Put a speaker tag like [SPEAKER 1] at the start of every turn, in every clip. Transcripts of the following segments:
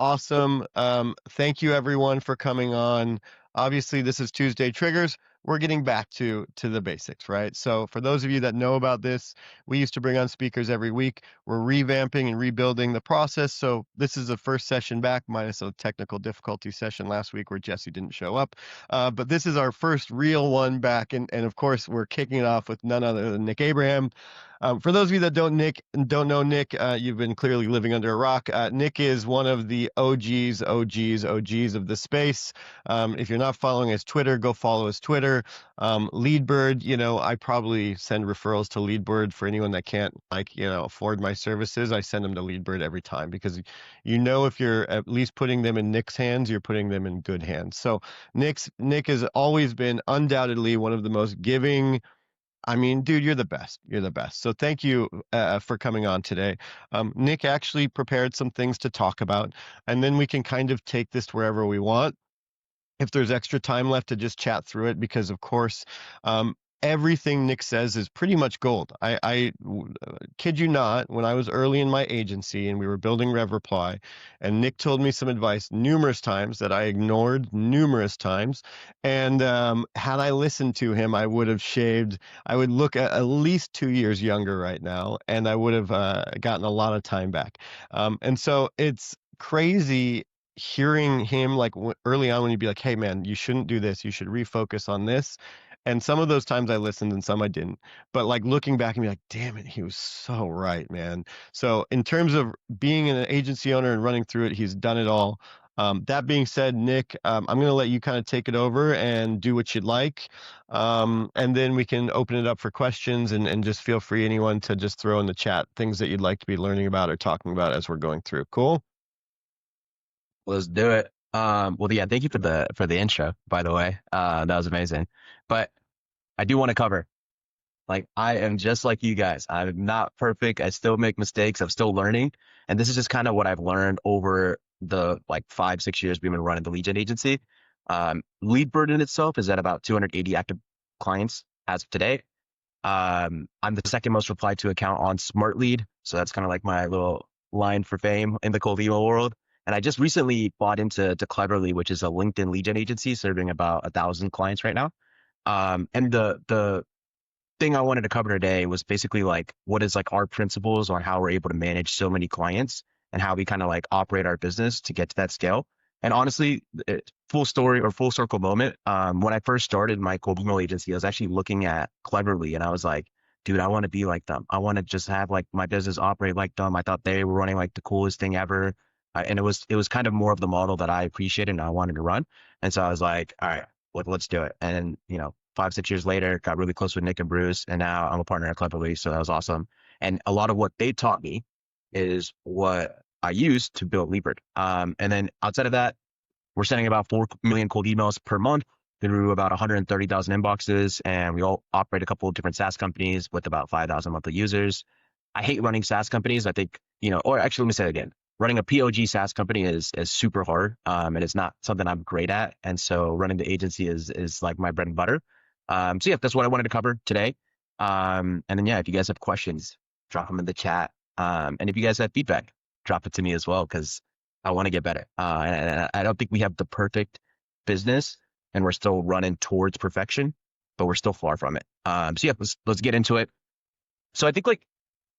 [SPEAKER 1] Awesome. Thank you everyone for coming on. Obviously, this is Tuesday Triggers. We're getting back to the basics, right? So for those of you that know about this, we used to bring on speakers every week. We're revamping and rebuilding the process. So this is the first session back, minus a technical difficulty session last week where Jesse didn't show up. But this is our first real one back, and of course we're kicking it off with none other than Nick Abraham. For those of you that don't know Nick, you've been clearly living under a rock. Nick is one of the OGs of the space. If you're not following his Twitter, go follow his Twitter. Leadbird, I probably send referrals to Leadbird for anyone that can't afford my services. I send them to Leadbird every time because if you're at least putting them in Nick's hands, you're putting them in good hands. So Nick has always been undoubtedly one of the most giving. I mean, dude, you're the best. You're the best. So thank you for coming on today. Nick actually prepared some things to talk about, and then we can kind of take this wherever we want if there's extra time left to just chat through it, because of course, everything Nick says is pretty much gold. I kid you not, when I was early in my agency and we were building RevReply, and Nick told me some advice numerous times that I ignored numerous times. And had I listened to him, I would have shaved, I would look at least 2 years younger right now, and I would have gotten a lot of time back. And so it's crazy hearing him like early on when he'd be like, hey man, you shouldn't do this, you should refocus on this. And some of those times I listened and some I didn't, but like looking back and be like, damn it, he was so right, man. So in terms of being an agency owner and running through it, he's done it all. That being said, Nick, I'm going to let you kind of take it over and do what you'd like. And then we can open it up for questions, and just feel free, anyone, to just throw in the chat things that you'd like to be learning about or talking about as we're going through. Cool.
[SPEAKER 2] Let's do it. Well, yeah, thank you for the intro, by the way. That was amazing. But I do want to cover, like, I am just like you guys. I'm not perfect. I still make mistakes. I'm still learning. And this is just kind of what I've learned over the like 5, 6 years we've been running the lead gen agency. Lead burden itself is at about 280 active clients as of today. I'm the second most replied to account on Smart Lead. So that's kind of like my little line for fame in the cold email world. And I just recently bought into Cleverly, which is a LinkedIn lead gen agency serving about 1,000 clients right now. And the thing I wanted to cover today was basically like what is like our principles on how we're able to manage so many clients and how we kind of like operate our business to get to that scale. And honestly, full story or full circle moment. When I first started my cold email agency, I was actually looking at Cleverly and I was like, dude, I want to be like them. I want to just have like my business operate like them. I thought they were running like the coolest thing ever. And it was kind of more of the model that I appreciated and I wanted to run. And so I was like, all right, let's do it. And 5, 6 years later, got really close with Nick and Bruce, and now I'm a partner at Cleverly. So that was awesome. And a lot of what they taught me is what I used to build Leapert. And then outside of that, we're sending about 4 million cold emails per month through about 130,000 inboxes. And we all operate a couple of different SaaS companies with about 5,000 monthly users. I hate running SaaS companies. I think, or actually, let me say it again. Running a POG SaaS company is super hard. And it's not something I'm great at. And so running the agency is like my bread and butter. So yeah, that's what I wanted to cover today. And then yeah, if you guys have questions, drop them in the chat. And if you guys have feedback, drop it to me as well, because I want to get better. And I don't think we have the perfect business, and we're still running towards perfection, but we're still far from it. So yeah, let's get into it. So I think like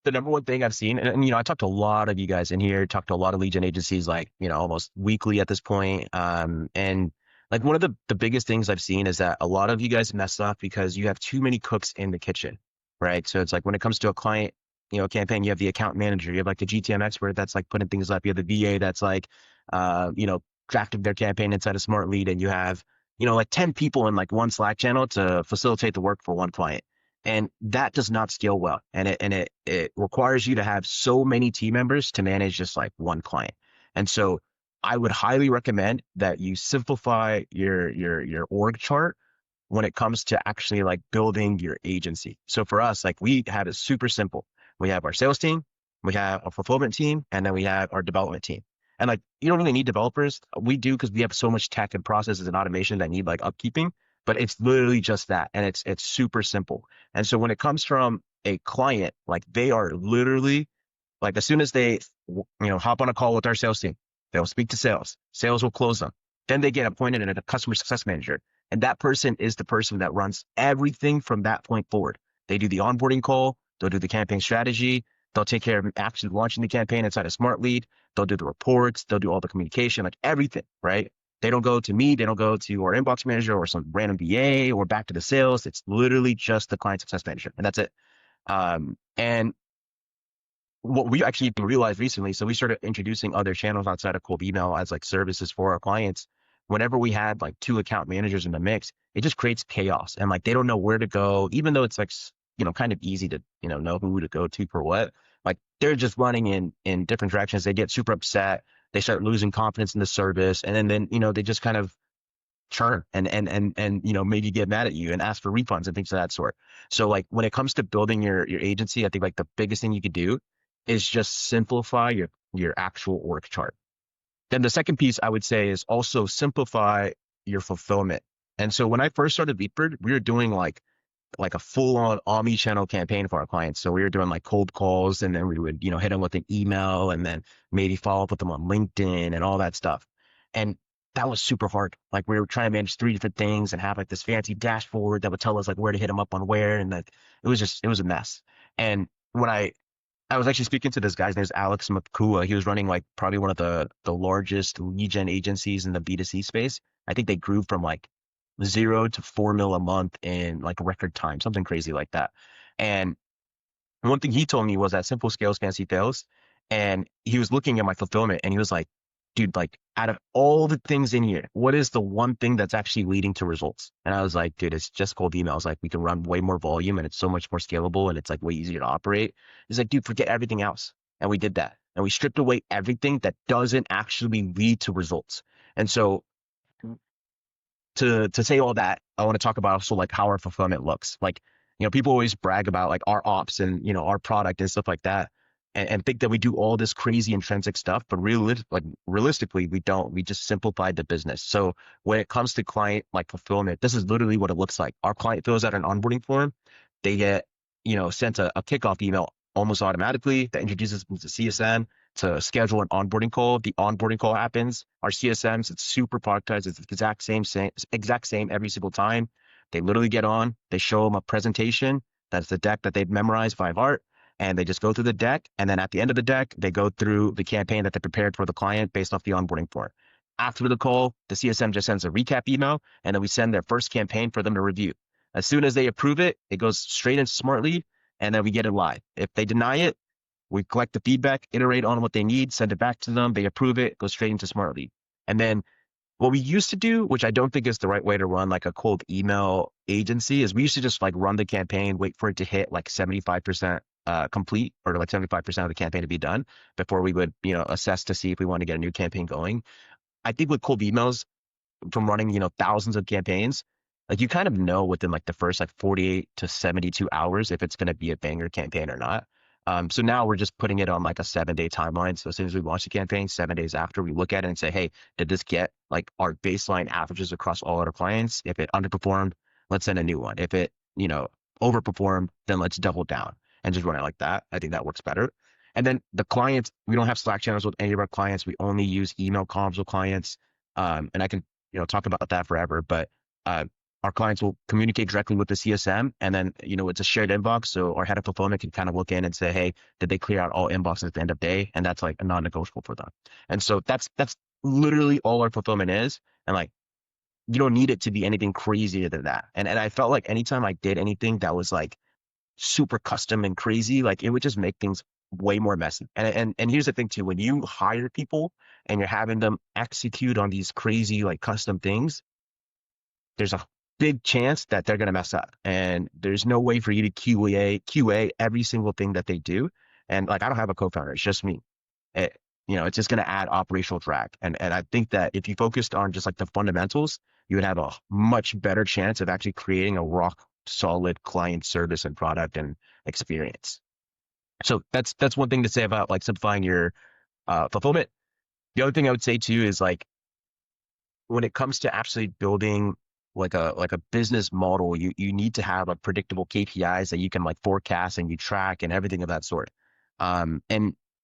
[SPEAKER 2] the number one thing I've seen, and I talked to a lot of you guys in here, talked to a lot of lead gen agencies, like almost weekly at this point. And like one of the biggest things I've seen is that a lot of you guys mess up because you have too many cooks in the kitchen, right? So it's like when it comes to a client, campaign, you have the account manager, you have like the GTM expert that's like putting things up, you have the VA that's like, drafting their campaign inside a Smart Lead, and you have, like 10 people in like one Slack channel to facilitate the work for one client. And that does not scale well. And it requires you to have so many team members to manage just like one client. And so I would highly recommend that you simplify your org chart when it comes to actually like building your agency. So for us, like we have it super simple. We have our sales team, we have our fulfillment team, and then we have our development team. And like, you don't really need developers. We do, because we have so much tech and processes and automation that need like upkeeping, but it's literally just that. And it's super simple. And so when it comes from a client, like they are literally like, as soon as they, hop on a call with our sales team, They'll speak to sales. Sales will close them. Then they get appointed as a customer success manager. And that person is the person that runs everything from that point forward. They do the onboarding call. They'll do the campaign strategy. They'll take care of actually launching the campaign inside of Smart Lead. They'll do the reports. They'll do all the communication, like everything, right? They don't go to me. They don't go to our inbox manager or some random BA or back to the sales. It's literally just the client success manager, and that's it. And what we actually realized recently, so we started introducing other channels outside of cold email as like services for our clients. Whenever we had like two account managers in the mix, it just creates chaos and like they don't know where to go, even though it's like, kind of easy to, know who to go to for what. Like they're just running in different directions. They get super upset. They start losing confidence in the service. And then, they just kind of churn and maybe get mad at you and ask for refunds and things of that sort. So like when it comes to building your agency, I think like the biggest thing you could do is just simplify your actual org chart. Then the second piece I would say is also simplify your fulfillment. And so when I first started Leapbird, we were doing like a full-on omni-channel campaign for our clients. So we were doing like cold calls, and then we would, hit them with an email, and then maybe follow up with them on LinkedIn and all that stuff. And that was super hard. Like we were trying to manage three different things and have like this fancy dashboard that would tell us like where to hit them up on where, and like it was a mess. And when I was actually speaking to this guy's name is Alex Makua. He was running like probably one of the largest lead gen agencies in the B2C space. I think they grew from like 0 to 4 mil a month in like record time, something crazy like that. And one thing he told me was that simple scales, fancy fails. And he was looking at my fulfillment and he was like, dude, like out of all the things in here, what is the one thing that's actually leading to results? And I was like, dude, it's just cold emails. Like we can run way more volume and it's so much more scalable and it's like way easier to operate. He's like, dude, forget everything else. And we did that. And we stripped away everything that doesn't actually lead to results. And so to say all that, I want to talk about also like how our fulfillment looks. Like, people always brag about like our ops and, our product and stuff like that, and think that we do all this crazy intrinsic stuff, but realistically, we don't. We just simplified the business. So when it comes to client like fulfillment, this is literally what it looks like. Our client fills out an onboarding form. They get, sent a kickoff email almost automatically that introduces them to CSM to schedule an onboarding call. The onboarding call happens. Our CSMs, it's super productized. It's the exact same every single time. They literally get on, they show them a presentation. That's the deck that they've memorized by heart. And they just go through the deck. And then at the end of the deck, they go through the campaign that they prepared for the client based off the onboarding form. After the call, the CSM just sends a recap email, and then we send their first campaign for them to review. As soon as they approve it, it goes straight into Smart Lead, and then we get it live. If they deny it, we collect the feedback, iterate on what they need, send it back to them. They approve it, goes straight into Smart Lead. And then what we used to do, which I don't think is the right way to run like a cold email agency, is we used to just like run the campaign, wait for it to hit like 75% complete, or like 75% of the campaign to be done before we would, assess to see if we want to get a new campaign going. I think with cold emails, from running, thousands of campaigns, like you kind of know within like the first like 48 to 72 hours if it's going to be a banger campaign or not. So now we're just putting it on like a 7-day timeline. So as soon as we launch the campaign, 7 days after, we look at it and say, hey, did this get like our baseline averages across all our clients? If it underperformed, let's send a new one. If it, overperformed, then let's double down and just run it like that. I think that works better. And then the clients, we don't have Slack channels with any of our clients. We only use email comms with clients. And I can, talk about that forever, but our clients will communicate directly with the CSM, and then, it's a shared inbox. So our head of fulfillment can kind of look in and say, hey, did they clear out all inboxes at the end of the day? And that's like a non-negotiable for them. And so that's literally all our fulfillment is. And like, you don't need it to be anything crazier than that. And I felt like anytime I did anything that was like super custom and crazy, like it would just make things way more messy. And here's the thing too, when you hire people and you're having them execute on these crazy like custom things, there's a big chance that they're going to mess up, and there's no way for you to QA every single thing that they do. And like, I don't have a co-founder. It's just me. It's just going to add operational drag. And I think that if you focused on just like the fundamentals, you would have a much better chance of actually creating a rock solid client service and product and experience. So that's one thing to say about like simplifying your fulfillment. The other thing I would say too is like, when it comes to actually building like a business model, you need to have a predictable KPIs that you can like forecast and you track and everything of that sort. And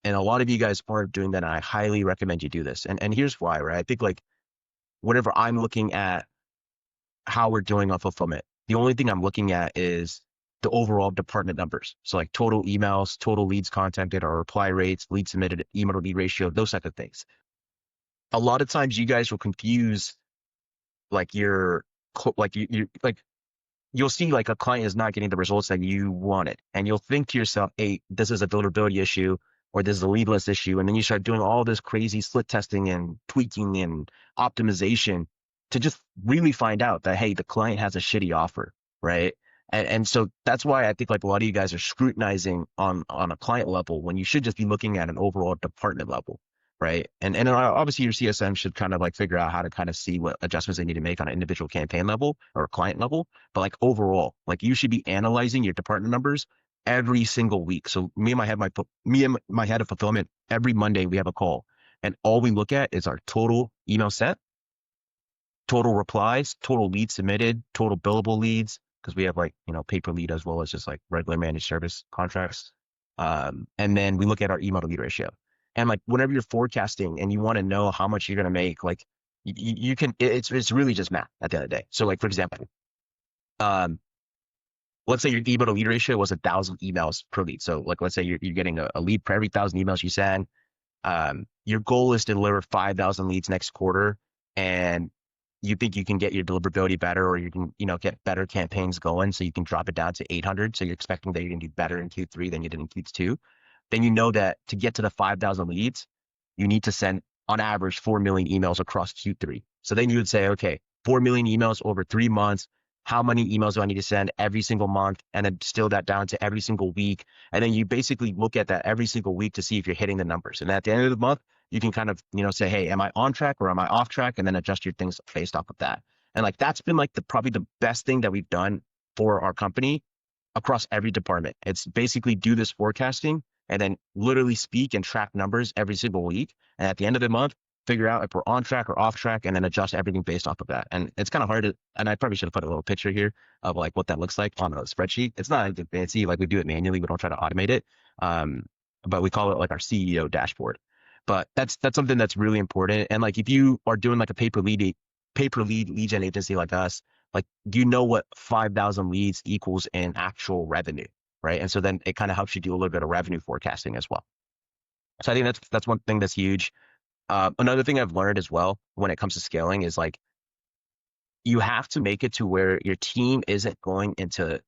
[SPEAKER 2] And a lot of you guys aren't doing that. And I highly recommend you do this. And here's why, right? I think like whenever I'm looking at how we're doing on fulfillment, the only thing I'm looking at is the overall department numbers. So like total emails, total leads contacted, or reply rates, lead submitted, email to lead ratio, those type of things. A lot of times you guys will confuse like your like you like you'll see like a client is not getting the results that you wanted. And you'll think to yourself, hey, this is a deliverability issue or this is a lead list issue. And then you start doing all this crazy split testing and tweaking and optimization to just really find out that, hey, the client has a shitty offer, right? And so that's why I think like a lot of you guys are scrutinizing on a client level when you should just be looking at an overall department level, right? And obviously your CSM should kind of like figure out how to kind of see what adjustments they need to make on an individual campaign level or client level. But like overall, like you should be analyzing your department numbers every single week. So me and my head of fulfillment, every Monday we have a call, and all we look at is our total email sent, total replies, total leads submitted, total billable leads, because we have like, pay per lead as well as just like regular managed service contracts. And then we look at our email to lead ratio. And like whenever you're forecasting and you want to know how much you're going to make, like you can, it's really just math at the end of the day. So like, for example, um, let's say your email to lead ratio was 1,000 emails per lead. So like, let's say you're getting a lead per every 1,000 emails you send. Your goal is to deliver 5,000 leads next quarter, and you think you can get your deliverability better, or you can, get better campaigns going, so you can drop it down to 800. So you're expecting that you're going to do better in Q3 than you did in Q2. Then you know that to get to the 5,000 leads, you need to send on average 4 million emails across Q3. So then you would say, okay, 4 million emails over 3 months. How many emails do I need to send every single month? And then distill that down to every single week. And then you basically look at that every single week to see if you're hitting the numbers. And at the end of the month, you can kind of, say, hey, am I on track or am I off track? And then adjust your things based off of that. And like that's been like probably the best thing that we've done for our company across every department. It's basically do this forecasting and then literally speak and track numbers every single week. And at the end of the month, figure out if we're on track or off track and then adjust everything based off of that. And it's kind of hard to, and I probably should have put a little picture here of like what that looks like on a spreadsheet. It's not anything fancy. Like we do it manually. We don't try to automate it. But we call it like our CEO dashboard. But that's something that's really important. And like if you are doing like a pay per lead gen agency like us, like you know what 5,000 leads equals in actual revenue, right? And so then it kind of helps you do a little bit of revenue forecasting as well. So I think that's one thing that's huge. Another thing I've learned as well when it comes to scaling is like you have to make it to where your team isn't going into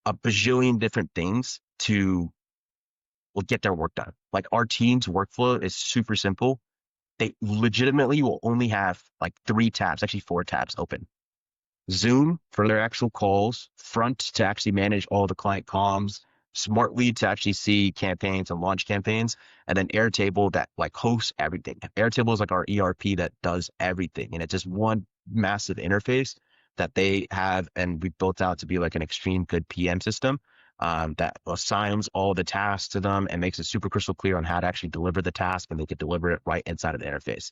[SPEAKER 2] a bajillion different things to get their work done. Like our team's workflow is super simple. They legitimately will only have like 3 tabs, actually 4 tabs open. Zoom for their actual calls, Front to actually manage all the client comms, Smartlead to actually see campaigns and launch campaigns, and then Airtable that like hosts everything. Airtable is like our ERP that does everything, and it's just one massive interface that they have, and we built out to be like an extreme good PM system that assigns all the tasks to them and makes it super crystal clear on how to actually deliver the task, and they could deliver it right inside of the interface.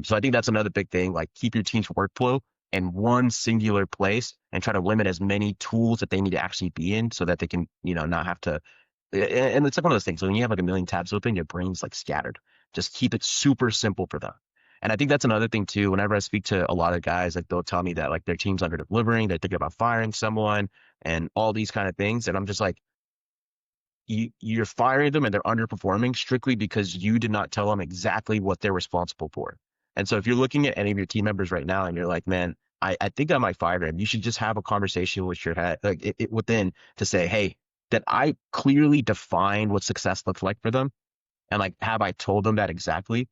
[SPEAKER 2] So I think that's another big thing. Like keep your team's workflow in one singular place and try to limit as many tools that they need to actually be in so that they can, not have to. And it's like one of those things. So when you have like a million tabs open, your brain's like scattered. Just keep it super simple for them. And I think that's another thing too. Whenever I speak to a lot of guys, like they'll tell me that like their team's under delivering, they're thinking about firing someone and all these kind of things. And I'm just like, you're firing them and they're underperforming strictly because you did not tell them exactly what they're responsible for. And so if you're looking at any of your team members right now and you're like, man, I think I might fire him, you should just have a conversation with your head, like within to say, hey, that I clearly define what success looks like for them. And like, have I told them that exactly?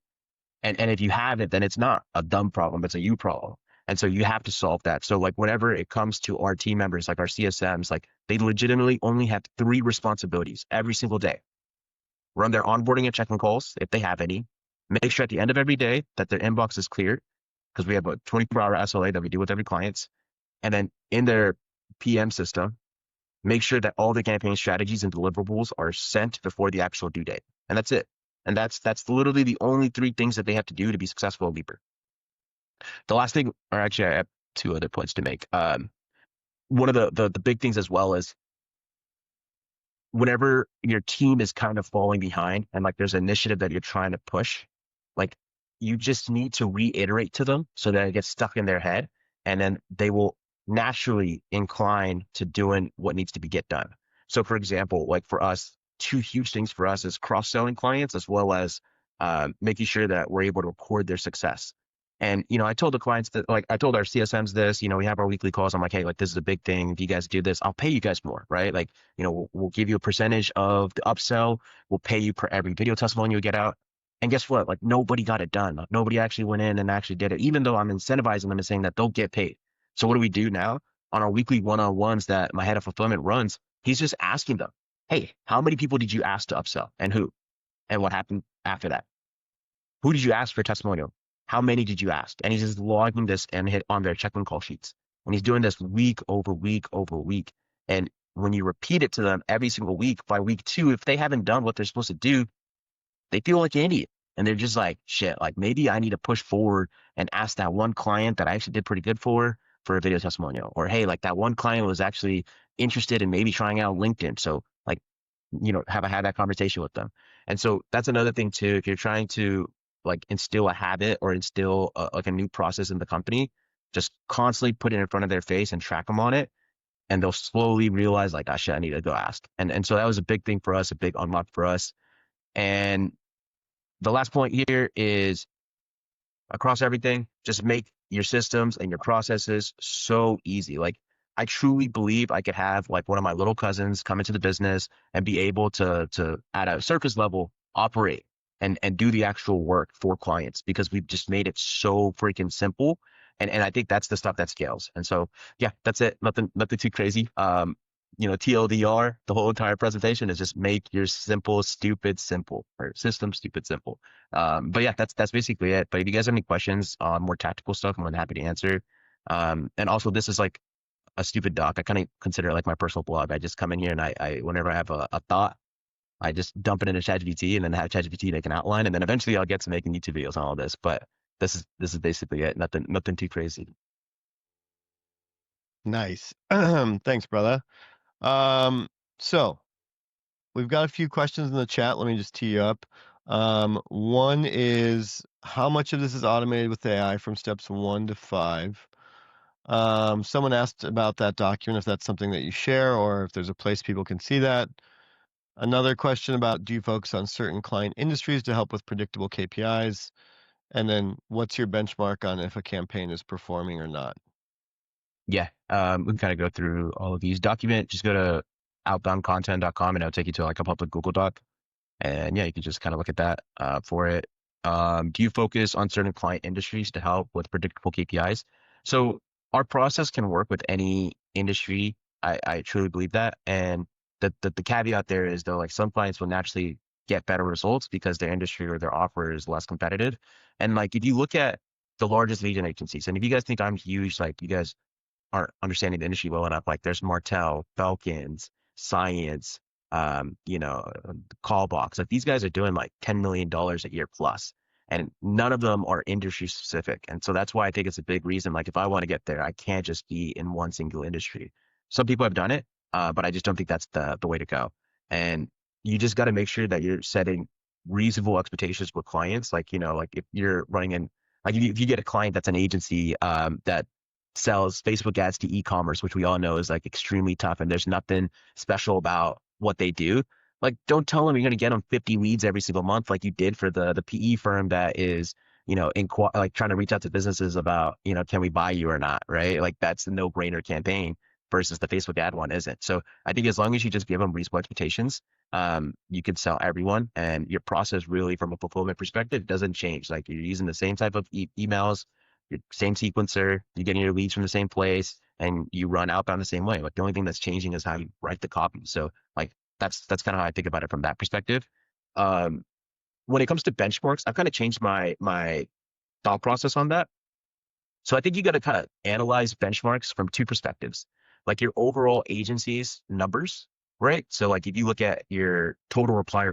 [SPEAKER 2] And if you haven't, then it's not a them problem, it's a you problem. And so you have to solve that. So like whenever it comes to our team members, like our CSMs, like they legitimately only have 3 responsibilities every single day. Run their onboarding and check-in calls if they have any. Make sure at the end of every day that their inbox is clear because we have a 24-hour SLA that we do with every client. And then in their PM system, make sure that all the campaign strategies and deliverables are sent before the actual due date. And that's it. And that's literally the only 3 things that they have to do to be successful at Leaper. The last thing, or actually I have 2 other points to make. One of the big things as well is whenever your team is kind of falling behind and like there's an initiative that you're trying to push, like you just need to reiterate to them so that it gets stuck in their head and then they will naturally incline to doing what needs to be get done. So for example, like for us, two huge things for us is cross-selling clients as well as making sure that we're able to record their success. And, I told the clients that, like, I told our CSMs this, we have our weekly calls. I'm like, hey, like, this is a big thing. If you guys do this, I'll pay you guys more, right? Like, we'll give you a percentage of the upsell. We'll pay you per every video testimonial you get out. And guess what? Like, nobody got it done. Like, nobody actually went in and actually did it, even though I'm incentivizing them and saying that they'll get paid. So what do we do now? On our weekly one-on-ones that my head of fulfillment runs, he's just asking them, hey, how many people did you ask to upsell and who? And what happened after that? Who did you ask for a testimonial? How many did you ask? And he's just logging this and hit on their check-in call sheets. And he's doing this week over week over week. And when you repeat it to them every single week, by week 2, if they haven't done what they're supposed to do, they feel like an idiot. And they're just like, shit, like maybe I need to push forward and ask that one client that I actually did pretty good for a video testimonial. Or, hey, like that one client was actually interested in maybe trying out LinkedIn. So like, have I had that conversation with them? And so that's another thing too. If you're trying to like instill a habit or instill like a new process in the company, just constantly put it in front of their face and track them on it. And they'll slowly realize like, oh shit, I need to go ask. And so that was a big thing for us, a big unlock for us. And the last point here is across everything, just make your systems and your processes so easy. Like I truly believe I could have like one of my little cousins come into the business and be able to at a surface level operate and do the actual work for clients because we've just made it so freaking simple. And I think that's the stuff that scales. And so yeah, that's it. Nothing too crazy. TLDR, the whole entire presentation is just make your simple, stupid, simple, or system stupid, simple. But yeah, that's basically it. But if you guys have any questions on more tactical stuff, I'm more than happy to answer. And also this is like a stupid doc. I kind of consider it like my personal blog. I just come in here and I whenever I have a thought, I just dump it into ChatGPT and then have ChatGPT make an outline. And then eventually I'll get to making YouTube videos on all this. But this is basically it. Nothing too crazy.
[SPEAKER 1] Nice. Thanks, brother. So we've got a few questions in the chat. Let me just tee you up. One is how much of this is automated with AI from steps 1 to 5? Someone asked about that document, if that's something that you share or if there's a place people can see that. Another question about, do you focus on certain client industries to help with predictable KPIs? And then what's your benchmark on if a campaign is performing or not?
[SPEAKER 2] Yeah, we can kind of go through all of these. Just go to outboundcontent.com and it'll take you to like a public Google Doc. And yeah, you can just kind of look at that for it. Do you focus on certain client industries to help with predictable KPIs? So our process can work with any industry. I truly believe that. And the caveat there is though, like some clients will naturally get better results because their industry or their offer is less competitive. And like if you look at the largest lead gen agencies, and if you guys think I'm huge, like you guys aren't understanding the industry well enough. Like there's Martell, Falcons, Science, Callbox. Like these guys are doing like $10 million a year plus, and none of them are industry specific. And so that's why I think it's a big reason. Like if I want to get there, I can't just be in one single industry. Some people have done it, but I just don't think that's the way to go. And you just got to make sure that you're setting reasonable expectations with clients. Like, like if you're running in, like if you get a client that's an agency that sells Facebook ads to e-commerce, which we all know is like extremely tough and there's nothing special about what they do. Like, don't tell them you're going to get them 50 leads every single month like you did for the PE firm that is, like trying to reach out to businesses about, can we buy you or not, right? Like that's the no-brainer campaign versus the Facebook ad one isn't. So I think as long as you just give them reasonable expectations, you can sell everyone and your process really from a fulfillment perspective doesn't change. Like you're using the same type of emails, your same sequencer, you're getting your leads from the same place, and you run outbound the same way. Like the only thing that's changing is how you write the copy. So like that's kind of how I think about it from that perspective. When it comes to benchmarks, I've kind of changed my thought process on that. So I think you got to kind of analyze benchmarks from two perspectives, like your overall agency's numbers, right? So like if you look at your total reply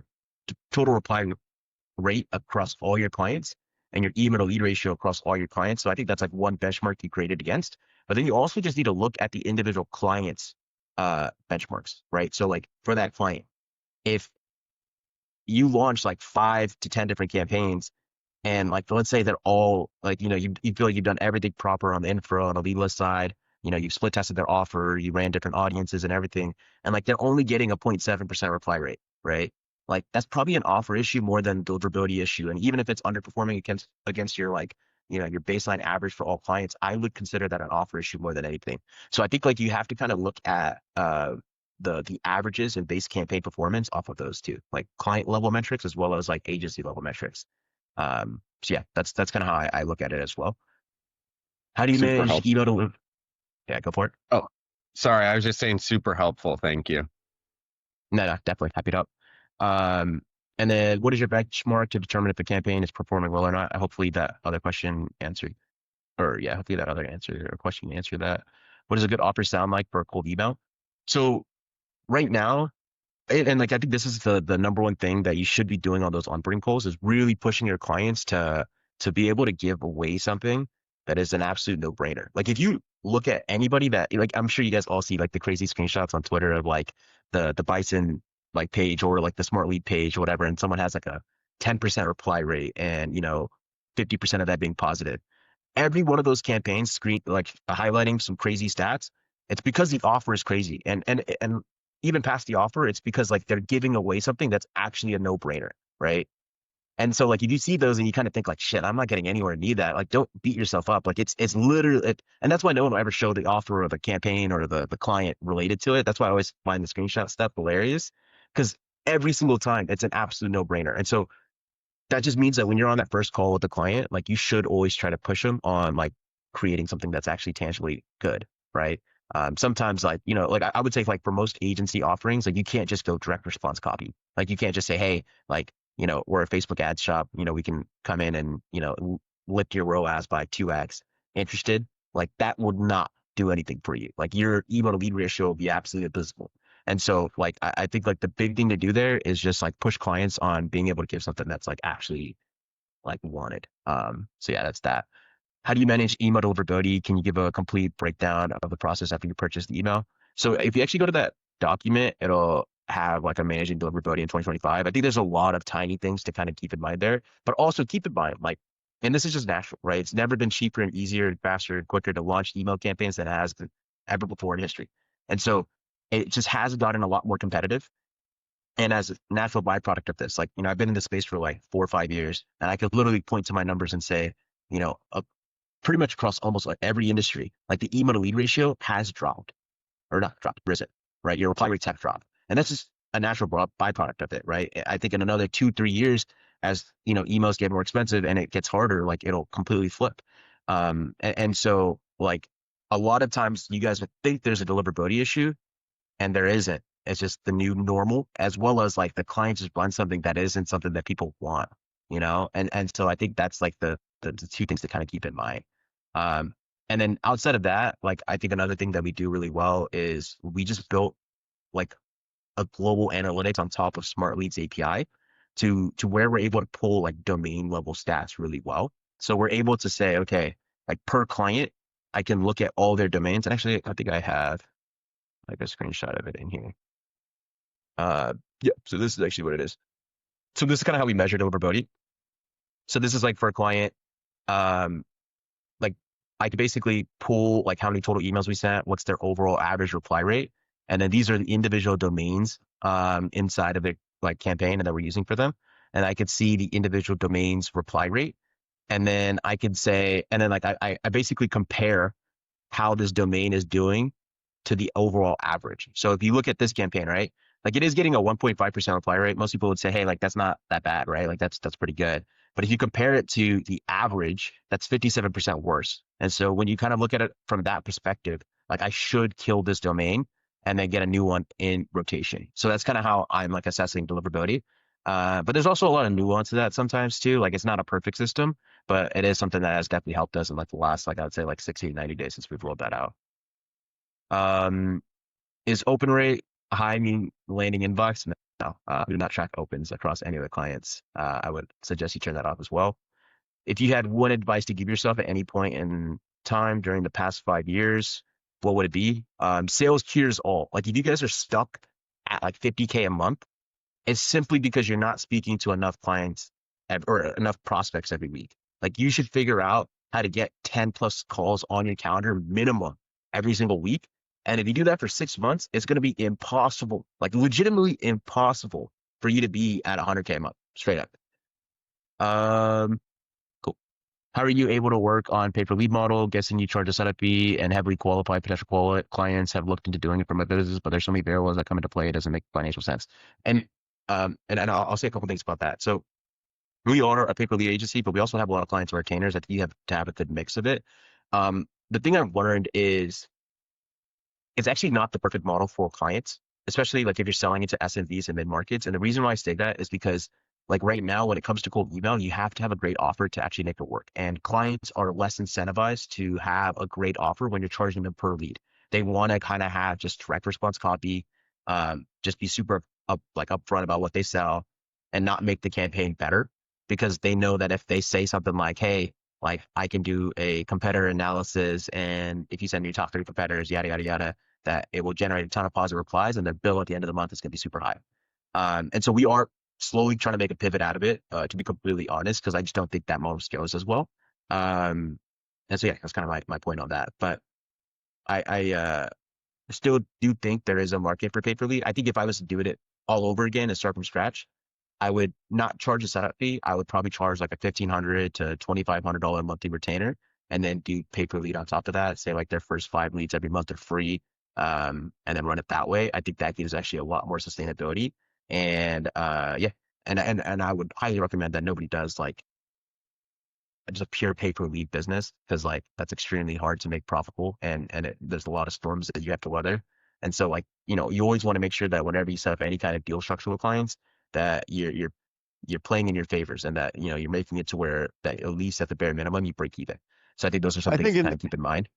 [SPEAKER 2] rate across all your clients and your email to lead ratio across all your clients. So I think that's like one benchmark you created against. But then you also just need to look at the individual clients benchmarks, right? So like for that client, if you launch like 5 to 10 different campaigns and like let's say they're all like, you feel like you've done everything proper on the info on the lead list side, you've split tested their offer, you ran different audiences and everything, and like they're only getting a 0.7% reply rate, right? Like that's probably an offer issue more than deliverability issue. And even if it's underperforming against your like, your baseline average for all clients, I would consider that an offer issue more than anything. So I think like you have to kind of look at the averages and base campaign performance off of those two, like client level metrics as well as like agency level metrics. So yeah, that's kind of how I look at it as well. How do you
[SPEAKER 3] Super
[SPEAKER 2] manage
[SPEAKER 3] helpful.
[SPEAKER 2] email to? Yeah, go for it.
[SPEAKER 3] Oh, sorry. I was just saying super helpful. Thank you.
[SPEAKER 2] No, no, definitely happy to help. Um, and then what is your benchmark to determine if a campaign is performing well or not? Hopefully that other question answered, or yeah, hopefully that other answer or question answered that. What does a good offer sound like for a cold email? So right now, and like I think this is the number one thing that you should be doing on those onboarding calls is really pushing your clients to be able to give away something that is an absolute no brainer. Like if you look at anybody that like I'm sure you guys all see like the crazy screenshots on Twitter of like the Bison like page or like the Smart Lead page or whatever, and someone has like a 10% reply rate and 50% of that being positive. Every one of those campaigns screen like highlighting some crazy stats. It's because the offer is crazy, and even past the offer, it's because like they're giving away something that's actually a no brainer, right? And so like if you see those and you kind of think like, shit, I'm not getting anywhere near that. Like don't beat yourself up. Like it's literally and that's why no one will ever show the offer or the campaign or the client related to it. That's why I always find the screenshot stuff hilarious because every single time it's an absolute no brainer. And so that just means that when you're on that first call with the client, like you should always try to push them on like creating something that's actually tangibly good, right? Sometimes like, like I would say like for most agency offerings, like you can't just go direct response copy. Like you can't just say, hey, like, we're a Facebook ad shop, we can come in and, lift your ROAS by 2x. Interested? Like that would not do anything for you. Like your email to lead ratio will be absolutely abysmal. And so like I think like the big thing to do there is just like push clients on being able to give something that's like actually like wanted. So yeah, that's that. How do you manage email deliverability? Can you give a complete breakdown of the process after you purchase the email? So if you actually go to that document, it'll have like a managing deliverability in 2025. I think there's a lot of tiny things to kind of keep in mind there, but also keep in mind like, and this is just natural, right? It's never been cheaper and easier and faster and quicker to launch email campaigns than it has been ever before in history. And so it just has gotten a lot more competitive. And as a natural byproduct of this, like, I've been in this space for like 4 or 5 years, and I could literally point to my numbers and say, pretty much across almost like every industry, like the email to lead ratio has dropped or not dropped, risen, right? Your reply rates have dropped. And that's just a natural byproduct of it, right? I think in another 2, 3 years, as emails get more expensive and it gets harder, like it'll completely flip. And so like a lot of times you guys would think there's a deliverability issue and there isn't. It's just the new normal, as well as like the clients just run something that isn't something that people want, and so I think that's like the two things to kind of keep in mind. Um, and then outside of that, like I think another thing that we do really well is we just built like a global analytics on top of Smart Leads API to where we're able to pull like domain level stats really well. So we're able to say, okay, like per client, I can look at all their domains. And actually, I think I have like a screenshot of it in here. Yeah, so this is actually what it is. So this is kind of how we measure deliverability. So this is like for a client, um, like I could basically pull like how many total emails we sent, what's their overall average reply rate, and then these are the individual domains inside of the like campaign that we're using for them, and I could see the individual domains reply rate, and then I could say, and then like I basically compare how this domain is doing to the overall average. So if you look at this campaign, right, like it is getting a 1.5% reply rate. Most people would say, hey, like that's not that bad, right? Like that's pretty good. But if you compare it to the average, that's 57% worse. And so when you kind of look at it from that perspective, like I should kill this domain and then get a new one in rotation. So that's kind of how I'm like assessing deliverability. But there's also a lot of nuance to that sometimes too. Like it's not a perfect system, but it is something that has definitely helped us in like the last, like I would say like 60 to 90 days since we've rolled that out. Um, is open rate high mean landing inbox? No, we do not track opens across any of the clients. I would suggest you turn that off as well. If you had one advice to give yourself at any point in time during the past 5 years, what would it be? Sales cures all. Like if you guys are stuck at like 50K a month, it's simply because you're not speaking to enough clients or enough prospects every week. Like you should figure out how to get 10 plus calls on your calendar minimum every single week. And if you do that for 6 months, it's going to be impossible, like legitimately impossible for you to be at 100K a month straight up. Cool. How are you able to work on pay per lead model? Guessing you charge a setup fee, and heavily qualified potential clients have looked into doing it from a business, but there's so many variables that come into play. It doesn't make financial sense. And I'll say a couple things about that. So we are a pay per lead agency, but we also have a lot of clients who are retainers. I think you have to have a good mix of it. The thing I've learned is it's actually not the perfect model for clients, especially like if you're selling into SMBs and mid markets. And the reason why I say that is because like right now, when it comes to cold email, you have to have a great offer to actually make it work. And clients are less incentivized to have a great offer when you're charging them per lead. They want to kind of have just direct response copy, just be super upfront about what they sell and not make the campaign better, because they know that if they say something like, hey, like I can do a competitor analysis, and if you send me your top 3 competitors, yada, yada, yada, that it will generate a ton of positive replies, and their bill at the end of the month is going to be super high. And so we are slowly trying to make a pivot out of it, to be completely honest, because I just don't think that model scales as well. And so yeah, that's kind of my point on that. But I still do think there is a market for pay per lead. I think if I was to do it all over again and start from scratch, I would not charge a setup fee. I would probably charge like a $1,500 to $2,500 monthly retainer, and then do pay per lead on top of that. Say like their first 5 leads every month are free, and then run it that way. I think that gives actually a lot more sustainability. And yeah, and I would highly recommend that nobody does like just a pure pay per lead business, because like that's extremely hard to make profitable, and there's a lot of storms that you have to weather. And so like you always want to make sure that whenever you set up any kind of deal structure with clients, that you're playing in your favors, and that you're making it to where that at least at the bare minimum you break even. So I think those are some
[SPEAKER 1] I
[SPEAKER 2] things
[SPEAKER 1] think
[SPEAKER 2] to kind of keep in mind.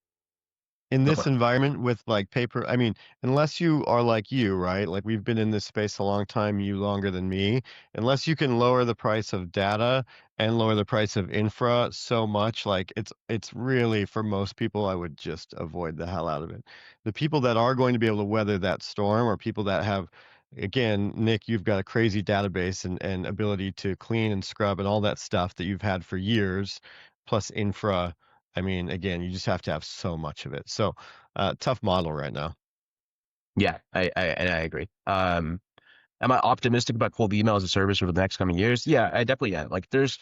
[SPEAKER 1] in
[SPEAKER 2] Go
[SPEAKER 1] this
[SPEAKER 2] for it.
[SPEAKER 1] environment with like paper, I mean, unless you are like you, right? Like we've been in this space a long time, you longer than me. Unless you can lower the price of data and lower the price of infra so much, like it's really for most people, I would just avoid the hell out of it. The people that are going to be able to weather that storm are people that have, again, Nick, you've got a crazy database and ability to clean and scrub and all that stuff that you've had for years, plus infra. I mean, again, you just have to have so much of it. So, tough model right now.
[SPEAKER 2] Yeah, I agree. Am I optimistic about cold email as a service for the next coming years? Yeah, I definitely am. There's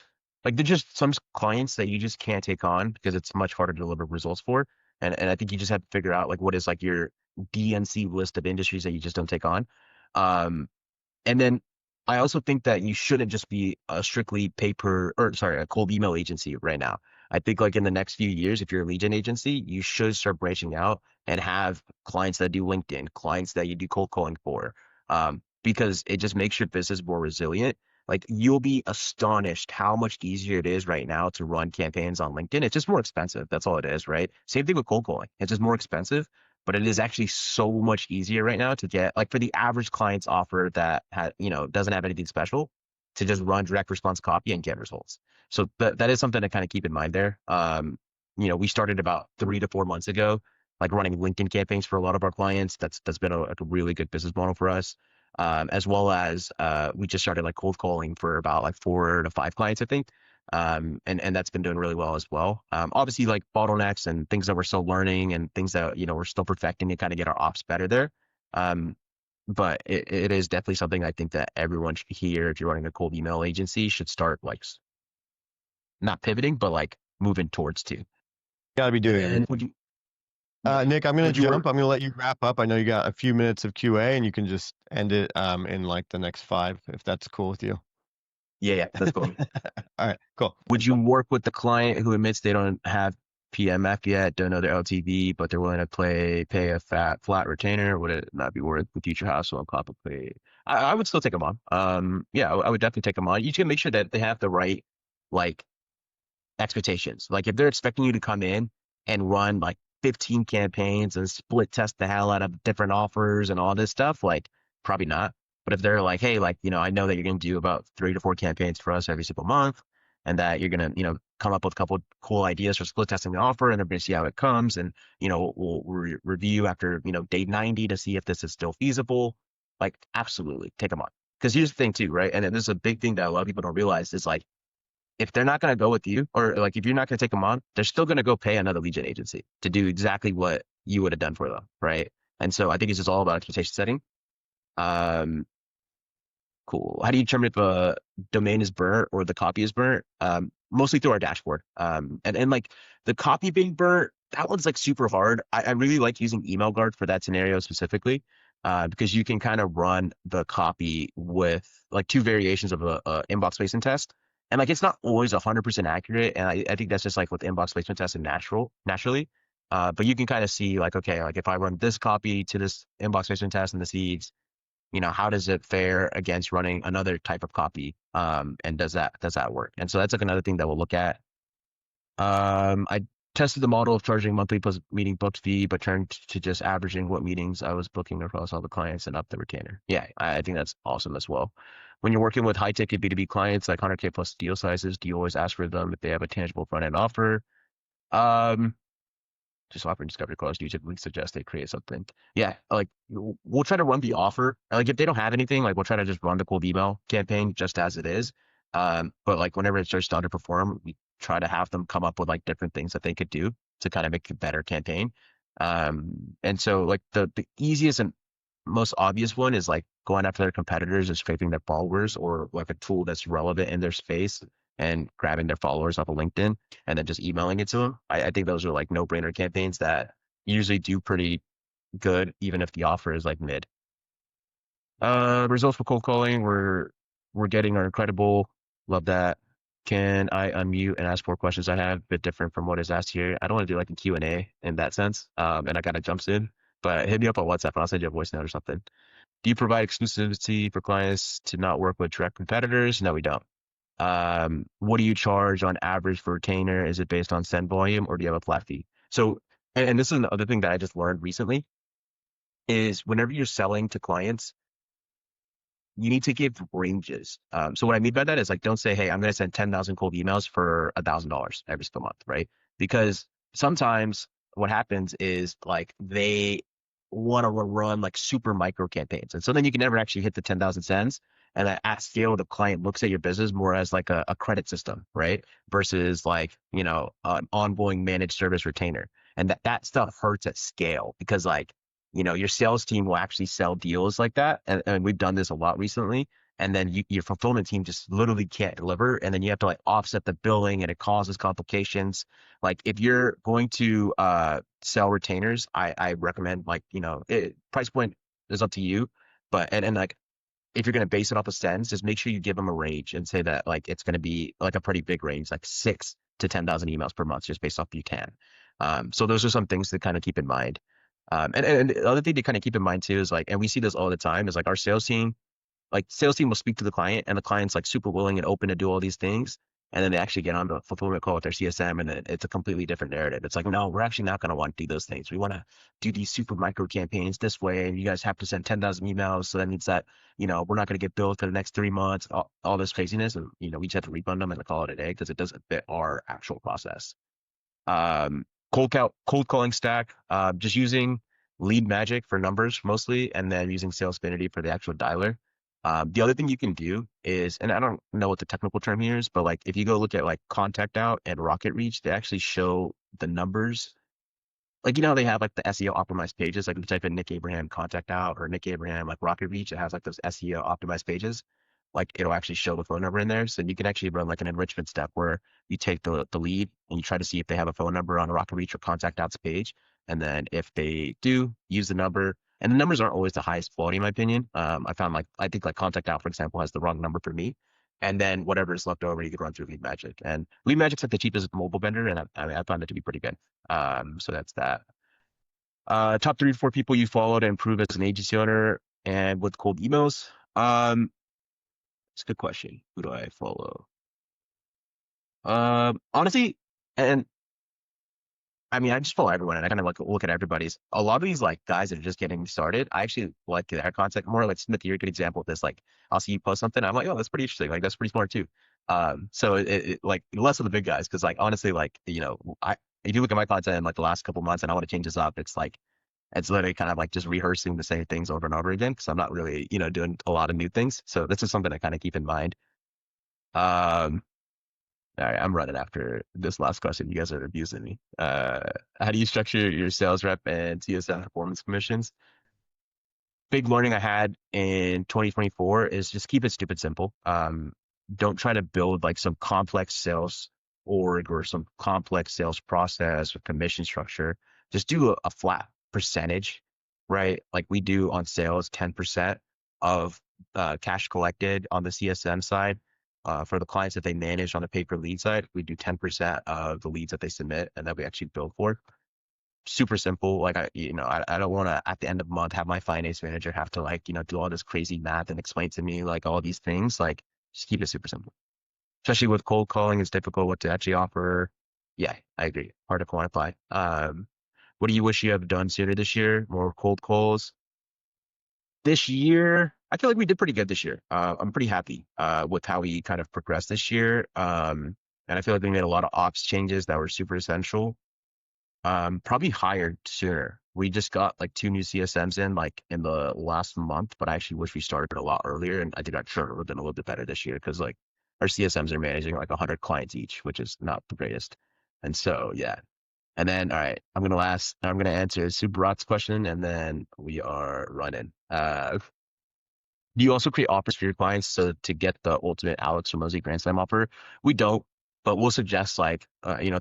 [SPEAKER 2] just some clients that you just can't take on because it's much harder to deliver results for. And I think you just have to figure out like what is like your DNC list of industries that you just don't take on. Um, and then I also think that you shouldn't just be a strictly a cold email agency right now. I think like in the next few years, if you're a lead gen agency, you should start branching out and have clients that do LinkedIn, clients that you do cold calling for, because it just makes your business more resilient. Like you'll be astonished how much easier it is right now to run campaigns on LinkedIn. It's just more expensive. That's all it is, right? Same thing with cold calling. It's just more expensive, but it is actually so much easier right now to get like for the average client's offer that doesn't have anything special, to just run direct response copy and get results. So that is something to kind of keep in mind there. We started about 3 to 4 months ago, like running LinkedIn campaigns for a lot of our clients. That's been a really good business model for us. As well as we just started like cold calling for about like 4 to 5 clients, I think. And that's been doing really well as well. Obviously, like bottlenecks and things that we're still learning and things that we're still perfecting to kind of get our ops better there. Um, but it is definitely something I think that everyone should hear. If you're running a cold email agency, should start like not pivoting, but like moving towards too.
[SPEAKER 1] Got to be doing
[SPEAKER 2] And
[SPEAKER 1] it.
[SPEAKER 2] would you
[SPEAKER 1] Nick, I'm going
[SPEAKER 2] would
[SPEAKER 1] to
[SPEAKER 2] you
[SPEAKER 1] jump.
[SPEAKER 2] work?
[SPEAKER 1] I'm going to let you wrap up. I know you got a few minutes of QA and you can just end it in like the next 5, if that's cool with you.
[SPEAKER 2] Yeah, that's cool.
[SPEAKER 1] All right, cool.
[SPEAKER 2] Would you work with the client who admits they don't have PMF yet, don't know their LTV, but they're willing to pay a flat retainer? Would it not be worth the future hassle and complicate? I would still take them on. Yeah, I would definitely take them on. You just gotta make sure that they have the right like expectations. Like if they're expecting you to come in and run like 15 campaigns and split test the hell out of different offers and all this stuff, like probably not. But if they're like, hey, like, I know that you're going to do about 3 to 4 campaigns for us every single month, and that you're going to, come up with a couple cool ideas for split testing the offer, and everybody see how it comes. And, we'll review after, day 90 to see if this is still feasible. Like, absolutely take them on. Because here's the thing too, right? And this is a big thing that a lot of people don't realize is like, if they're not going to go with you, or like if you're not going to take them on, they're still going to go pay another lead gen agency to do exactly what you would have done for them, right? And so I think it's just all about expectation setting. Um, cool. How do you determine if a domain is burnt or the copy is burnt? Mostly through our dashboard. And like the copy being burnt, that one's like super hard. I really like using Email Guard for that scenario specifically, because you can kind of run the copy with like two variations of a inbox placement test. And like it's not always 100% accurate. And I think that's just like with inbox placement tests and naturally. But you can kind of see like, okay, like if I run this copy to this inbox placement test and the seeds, how does it fare against running another type of copy? And does that work? And so that's like another thing that we'll look at. I tested the model of charging monthly plus meeting booked fee, but turned to just averaging what meetings I was booking across all the clients and up the retainer. Yeah, I think that's awesome as well. When you're working with high ticket B2B clients like 100K plus deal sizes, do you always ask for them if they have a tangible front end offer? Just offering discovery calls, do you typically suggest they create something? Yeah, like we'll try to run the offer. Like if they don't have anything, like we'll try to just run the cold email campaign just as it is. But like whenever it starts to underperform, we try to have them come up with like different things that they could do to kind of make a better campaign. And so like the easiest and most obvious one is like going after their competitors and scraping their followers, or like a tool that's relevant in their space and grabbing their followers off of LinkedIn and then just emailing it to them. I think those are like no-brainer campaigns that usually do pretty good, even if the offer is like mid. Results for cold calling, we're getting are incredible. Love that. Can I unmute and ask 4 questions I have? A bit different from what is asked here. I don't want to do like a Q&A in that sense. And I kind of jumps in, but hit me up on WhatsApp and I'll send you a voice note or something. Do you provide exclusivity for clients to not work with direct competitors? No, we don't. What do you charge on average for retainer? Is it based on send volume or do you have a flat fee? So, and this is another thing that I just learned recently is whenever you're selling to clients, you need to give ranges. So what I mean by that is like, don't say, hey, I'm going to send 10,000 cold emails for $1,000 every single month, right? Because sometimes what happens is like they want to run like super micro campaigns. And so then you can never actually hit the 10,000 sends. And at scale, the client looks at your business more as like a credit system, right? Versus like, an ongoing managed service retainer. And that stuff hurts at scale because like, your sales team will actually sell deals like that. And we've done this a lot recently. And then your fulfillment team just literally can't deliver. And then you have to like offset the billing and it causes complications. Like if you're going to sell retainers, I recommend like, price point is up to you. But, and like, if you're going to base it off of sends, just make sure you give them a range and say that like, it's going to be like a pretty big range, like 6 to 10,000 emails per month, just based off you can. So those are some things to kind of keep in mind. And the other thing to kind of keep in mind too is like, and we see this all the time, is like our sales team will speak to the client and the client's like super willing and open to do all these things. And then they actually get on the fulfillment call with their CSM and it's a completely different narrative. It's like, no, we're actually not going to want to do those things. We want to do these super micro campaigns this way. And you guys have to send 10,000 emails. So that means that, we're not going to get billed for the next 3 months, all this craziness. And, we just have to refund them and call it a day because it doesn't fit our actual process. Cold calling stack, just using Lead Magic for numbers mostly, and then using Salesfinity for the actual dialer. The other thing you can do is, and I don't know what the technical term here is, but like if you go look at like Contact Out and Rocket Reach, they actually show the numbers. Like, how they have like the SEO optimized pages, like if you type in Nick Abraham Contact Out or Nick Abraham like Rocket Reach, it has like those SEO optimized pages. Like it'll actually show the phone number in there. So you can actually run like an enrichment step where you take the lead and you try to see if they have a phone number on a Rocket Reach or Contact Out's page. And then if they do, use the number. And the numbers aren't always the highest quality, in my opinion. I found I think Contact Out, for example, has the wrong number for me. And then whatever is left over, you can run through Lead Magic. And Lead Magic's like the cheapest mobile vendor, and I found it to be pretty good. So that's that. Top 3 to 4 people you follow to improve as an agency owner and with cold emails. It's a good question. Who do I follow? Honestly, and I mean, I just follow everyone and I kind of like look at everybody's. A lot of these like guys that are just getting started, I actually like their content more. Like Smith, you're a good example of this. Like I'll see you post something, I'm like, oh, that's pretty interesting. Like that's pretty smart too. So like less of the big guys, because like honestly, like if you look at my content in like the last couple months and I want to change this up, it's like it's literally kind of like just rehearsing the same things over and over again because I'm not really doing a lot of new things. So this is something I kind of keep in mind. Um, all right, I'm running after this last question. You guys are abusing me. How do you structure your sales rep and CSM performance commissions? Big learning I had in 2024 is just keep it stupid simple. Don't try to build like some complex sales org or some complex sales process or commission structure. Just do a flat percentage, right? Like we do on sales, 10% of cash collected on the CSM side. For the clients that they manage on the pay per lead side, we do 10% of the leads that they submit and that we actually bill for. Super simple. Like I don't want to at the end of the month have my finance manager have to like do all this crazy math and explain to me like all these things. Like just keep it super simple. Especially with cold calling, it's difficult what to actually offer. Yeah, I agree. Hard to quantify. What do you wish you have done sooner this year? More cold calls. This year, I feel like we did pretty good this year. I'm pretty happy with how we kind of progressed this year. And I feel like we made a lot of ops changes that were super essential. Probably hired sooner. We just got like 2 new CSMs in like in the last month, but I actually wish we started a lot earlier. And I think our churn would have been a little bit better this year because like our CSMs are managing like 100 clients each, which is not the greatest. And so, yeah. And then, all right, I'm going to answer Subrat's question and then we are running. Do you also create offers for your clients so to get the ultimate Alex Hormozi Grand Slam offer? We don't, but we'll suggest like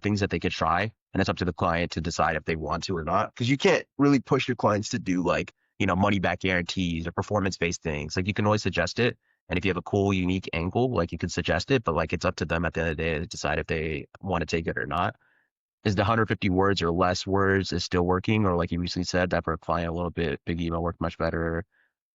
[SPEAKER 2] things that they could try, and it's up to the client to decide if they want to or not. Because you can't really push your clients to do like money back guarantees or performance based things. Like you can always suggest it, and if you have a cool, unique angle, like you can suggest it, but like it's up to them at the end of the day to decide if they want to take it or not. Is the 150 words or less words is still working, or like you recently said that for a client a little bit big email worked much better?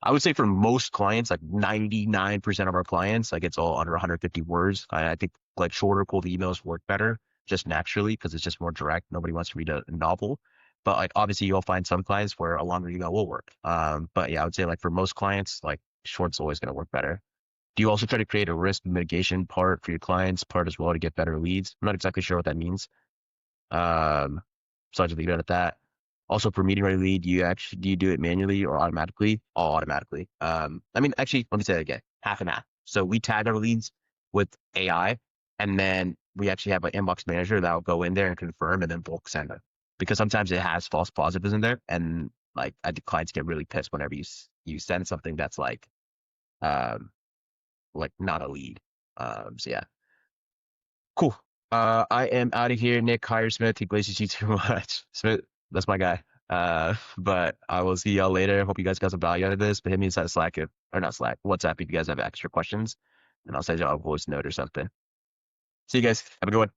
[SPEAKER 2] I would say for most clients, like 99% of our clients, like it's all under 150 words. I think like shorter cold emails work better just naturally because it's just more direct. Nobody wants to read a novel. But like obviously you'll find some clients where a longer email will work. But yeah, I would say like for most clients, like short's always going to work better. Do you also try to create a risk mitigation part for your clients part as well to get better leads? I'm not exactly sure what that means. So I'll just leave it at that. Also, for meeting ready lead, do you do it manually or automatically? All automatically. I mean, actually, let me say it again. Half and half. So we tag our leads with AI, and then we actually have an inbox manager that will go in there and confirm, and then bulk send it. Because sometimes it has false positives in there, and like I think clients get really pissed whenever you send something that's like not a lead. So yeah, cool. I am out of here. Nick, hire Smith. He glazes you too much. Smith, that's my guy. But I will see y'all later. Hope you guys got some value out of this. But hit me inside Slack or not Slack, WhatsApp if you guys have extra questions, and I'll send y'all a voice note or something. See you guys. Have a good one.